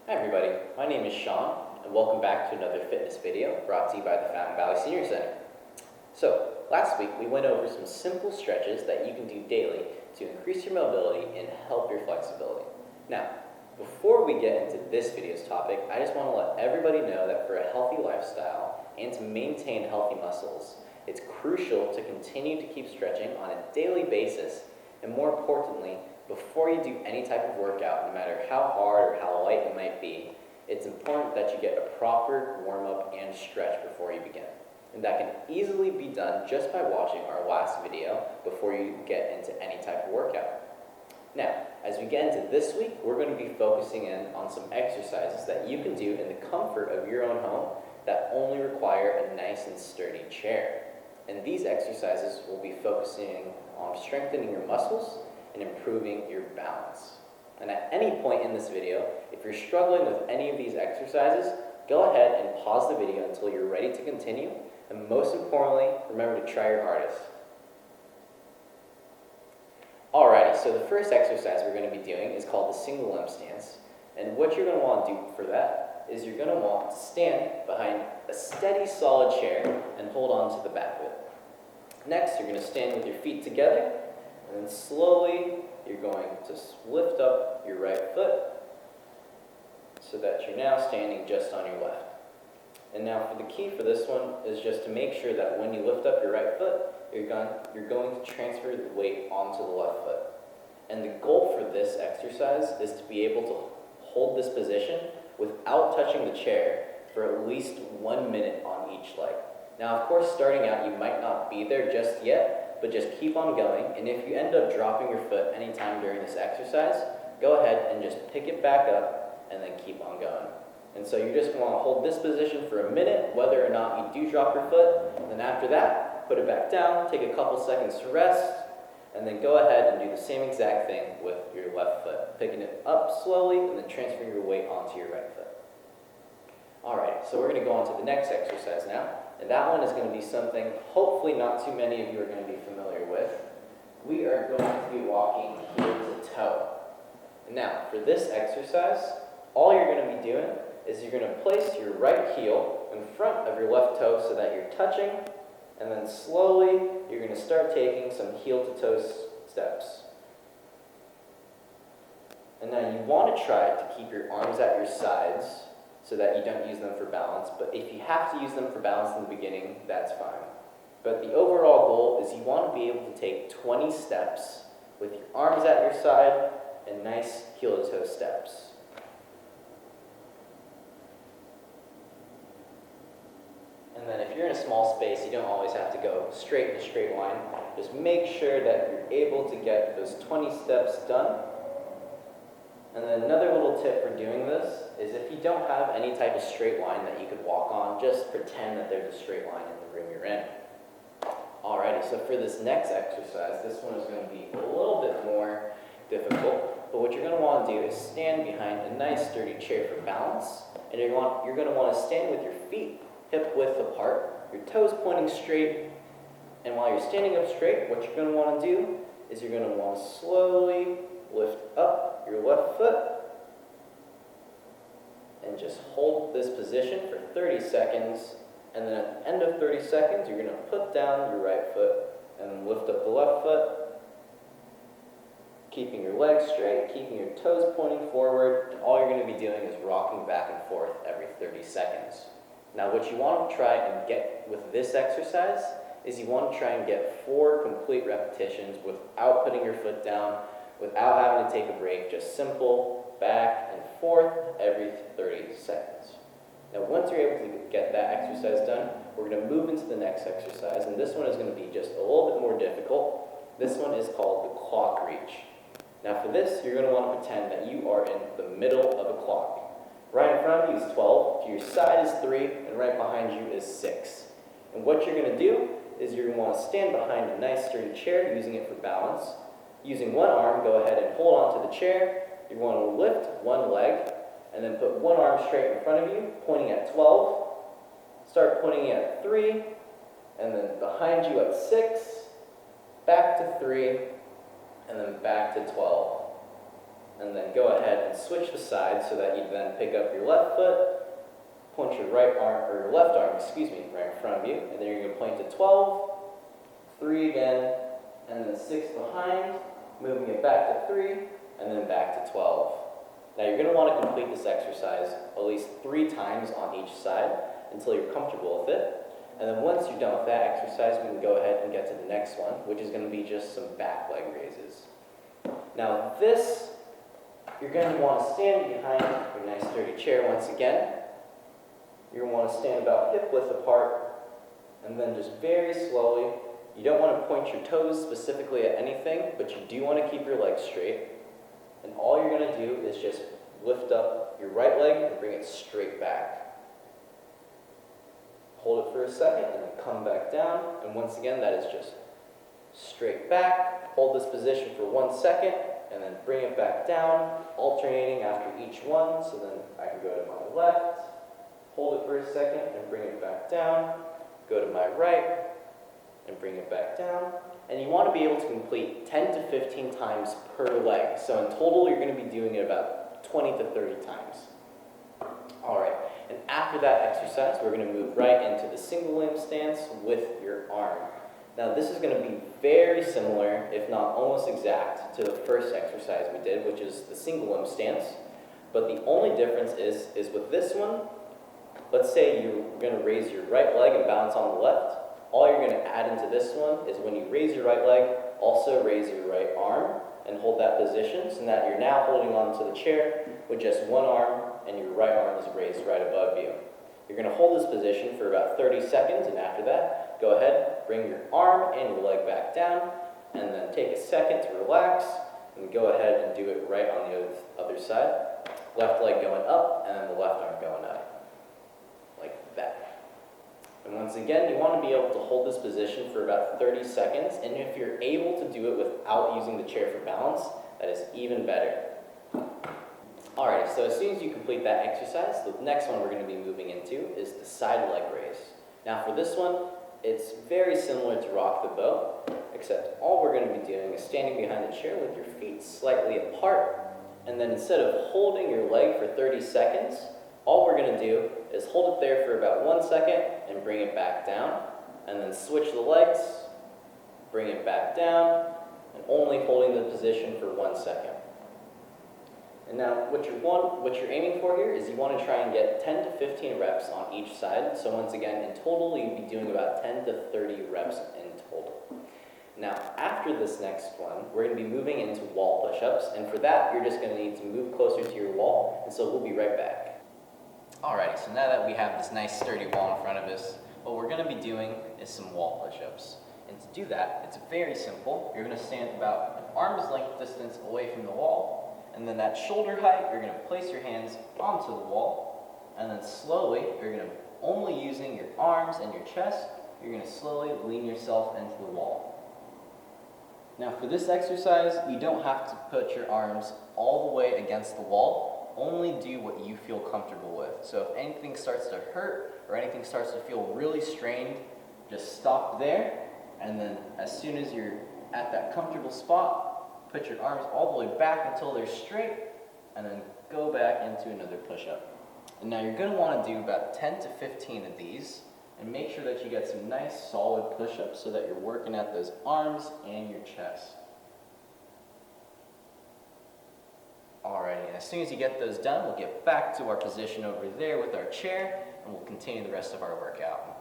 Hi everybody, my name is Sean, and welcome back to another fitness video brought to you by the Fountain Valley Senior Center. So, last week we went over some simple stretches that you can do daily to increase your mobility and help your flexibility. Now, before we get into this video's topic, I just want to let everybody know that for a healthy lifestyle and to maintain healthy muscles, it's crucial to continue to keep stretching on a daily basis, and more importantly, before you do any type of workout, no matter how hard or how light it might be, it's important that you get a proper warm-up and stretch before you begin. And that can easily be done just by watching our last video before you get into any type of workout. Now, as we get into this week, we're going to be focusing in on some exercises that you can do in the comfort of your own home that only require a nice and sturdy chair. And these exercises will be focusing on strengthening your muscles and improving your balance. And at any point in this video, if you're struggling with any of these exercises, go ahead and pause the video until you're ready to continue, and most importantly, remember to try your hardest. Alrighty, so the first exercise we're going to be doing is called the single limb stance, and what you're going to want to do for that is you're going to want to stand behind a steady, solid chair and hold on to the back of it. Next, you're going to stand with your feet together, and then slowly, you're going to lift up your right foot so that you're now standing just on your left. And now for the key for this one is just to make sure that when you lift up your right foot, you're going to transfer the weight onto the left foot. And the goal for this exercise is to be able to hold this position without touching the chair for at least 1 minute on each leg. Now, of course, starting out, you might not be there just yet, but just keep on going, and if you end up dropping your foot anytime during this exercise, go ahead and just pick it back up and then keep on going. And so you just want to hold this position for a minute, whether or not you do drop your foot, and then after that, put it back down, take a couple seconds to rest, and then go ahead and do the same exact thing with your left foot, picking it up slowly and then transferring your weight onto your right foot. Alright, so we're going to go on to the next exercise now. And that one is going to be something hopefully not too many of you are going to be familiar with. We are going to be walking heel to toe. Now, for this exercise, all you're going to be doing is you're going to place your right heel in front of your left toe so that you're touching, and then slowly you're going to start taking some heel to toe steps. And now you want to try to keep your arms at your sides so that you don't use them for balance, but if you have to use them for balance in the beginning, that's fine. But the overall goal is you want to be able to take 20 steps with your arms at your side and nice heel-to-toe steps. And then if you're in a small space, you don't always have to go straight in a straight line. Just make sure that you're able to get those 20 steps done. And then another little tip for doing this is if you don't have any type of straight line that you could walk on, just pretend that there's a straight line in the room you're in. Alrighty, so for this next exercise, this one is going to be a little bit more difficult, but what you're going to want to do is stand behind a nice sturdy chair for balance, and you're going to want to stand with your feet hip width apart, your toes pointing straight, and while you're standing up straight, what you're going to want to do is you're going to want to slowly lift up your left foot and just hold this position for 30 seconds, and then at the end of 30 seconds you're going to put down your right foot and then lift up the left foot, keeping your legs straight, keeping your toes pointing forward, and all you're going to be doing is rocking back and forth every 30 seconds. Now what you want to try and get with this exercise is you want to try and get 4 complete repetitions without putting your foot down, without having to take a break, just simple back and forth every 30 seconds. Now once you're able to get that exercise done, we're going to move into the next exercise, and this one is going to be just a little bit more difficult. This one is called the clock reach. Now for this, you're going to want to pretend that you are in the middle of a clock. Right in front of you is 12, to your side is 3, and right behind you is 6. And what you're going to do is you're going to want to stand behind a nice sturdy chair using it for balance. Using one arm, go ahead and hold on to the chair. You want to lift one leg, and then put one arm straight in front of you, pointing at 12. Start pointing at 3, and then behind you at 6, back to 3, and then back to 12. and then go ahead and switch the side so that you then pick up your left foot, point your right arm, or your left arm, excuse me, right in front of you, and then you're going to point to 12, 3 again, and then 6 behind, moving it back to 3, and then back to 12. Now you're going to want to complete this exercise at least 3 times on each side until you're comfortable with it. And then once you're done with that exercise, we can go ahead and get to the next one, which is going to be just some back leg raises. Now this, you're going to want to stand behind your nice sturdy chair once again. You're going to want to stand about hip width apart, and then just very slowly, you don't want to point your toes specifically at anything, but you do want to keep your legs straight. And all you're going to do is just lift up your right leg and bring it straight back. Hold it for a second and then come back down. And once again, that is just straight back. Hold this position for 1 second and then bring it back down, alternating after each one. So then I can go to my left, hold it for a second and bring it back down, go to my right and bring it back down. And you want to be able to complete 10 to 15 times per leg. So in total, you're going to be doing it about 20 to 30 times. All right, and after that exercise, we're going to move right into the single limb stance with your arm. Now this is going to be very similar, if not almost exact, to the first exercise we did, which is the single limb stance. But the only difference is with this one, let's say you're going to raise your right leg and balance on the left. All you're going to add into this one is when you raise your right leg, also raise your right arm and hold that position so that you're now holding on to the chair with just one arm and your right arm is raised right above you. You're going to hold this position for about 30 seconds, and after that, go ahead, bring your arm and your leg back down, and then take a second to relax, and go ahead and do it right on the other side. Left leg going up, and then the left arm going up, like that. And once again, you want to be able to hold this position for about 30 seconds, and if you're able to do it without using the chair for balance, that is even better. Alright, so as soon as you complete that exercise, the next one we're going to be moving into is the side leg raise. Now for this one, it's very similar to rock the boat, except all we're going to be doing is standing behind the chair with your feet slightly apart, and then instead of holding your leg for 30 seconds, all we're going to do is hold it there for about 1 second and bring it back down, and then switch the legs, bring it back down, and only holding the position for 1 second. And now what you're aiming for here is you want to try and get 10 to 15 reps on each side. So once again, in total, you'd be doing about 10 to 30 reps in total. Now, after this next one, we're going to be moving into wall push-ups, and for that, you're just going to need to move closer to your wall, and so we'll be right back. Alrighty, so now that we have this nice sturdy wall in front of us, what we're going to be doing is some wall push-ups. And to do that, it's very simple. You're going to stand about an arm's length distance away from the wall, and then at shoulder height, you're going to place your hands onto the wall, and then slowly, you're going to, only using your arms and your chest, you're going to slowly lean yourself into the wall. Now for this exercise, you don't have to put your arms all the way against the wall, only do what you feel comfortable with. So if anything starts to hurt or anything starts to feel really strained, just stop there, and then as soon as you're at that comfortable spot, put your arms all the way back until they're straight, and then go back into another push-up. And now you're going to want to do about 10 to 15 of these, and make sure that you get some nice solid push-ups so that you're working at those arms and your chest. Alrighty, and as soon as you get those done, we'll get back to our position over there with our chair, and we'll continue the rest of our workout.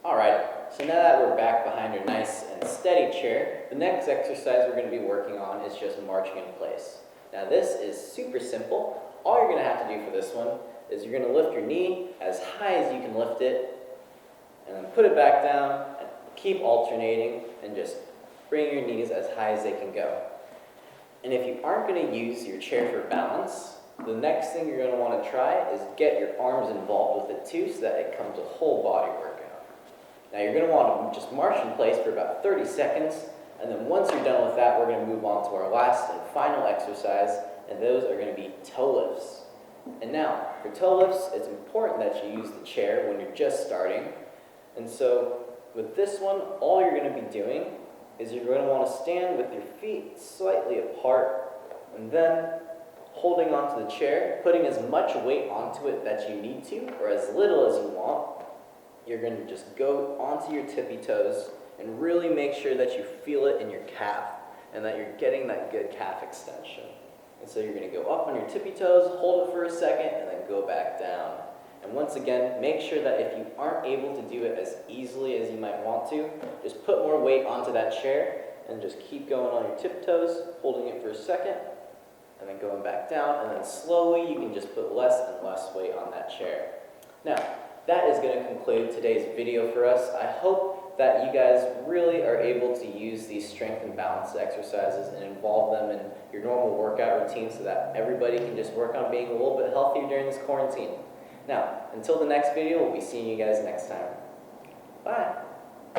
Alright, so now that we're back behind your nice and steady chair, the next exercise we're going to be working on is just marching in place. Now this is super simple. All you're going to have to do for this one is you're going to lift your knee as high as you can lift it, and then put it back down, and keep alternating, and just bring your knees as high as they can go. And if you aren't going to use your chair for balance, the next thing you're going to want to try is get your arms involved with it too, so that it becomes a whole body workout. Now you're going to want to just march in place for about 30 seconds, and then once you're done with that, we're going to move on to our last and final exercise, and those are going to be toe lifts. And now, for toe lifts, it's important that you use the chair when you're just starting. And so, with this one, all you're going to be doing is you're going to want to stand with your feet slightly apart, and then holding onto the chair, putting as much weight onto it that you need to, or as little as you want. You're going to just go onto your tippy toes and really make sure that you feel it in your calf and that you're getting that good calf extension. And so you're going to go up on your tippy toes, hold it for a second, and then go back down. And once again, make sure that if you aren't able to do it as easily as you might want to, just put more weight onto that chair and just keep going on your tiptoes, holding it for a second, and then going back down, and then slowly you can just put less and less weight on that chair. Now, that is going to conclude today's video for us. I hope that you guys really are able to use these strength and balance exercises and involve them in your normal workout routine so that everybody can just work on being a little bit healthier during this quarantine. Now, until the next video, we'll be seeing you guys next time. Bye!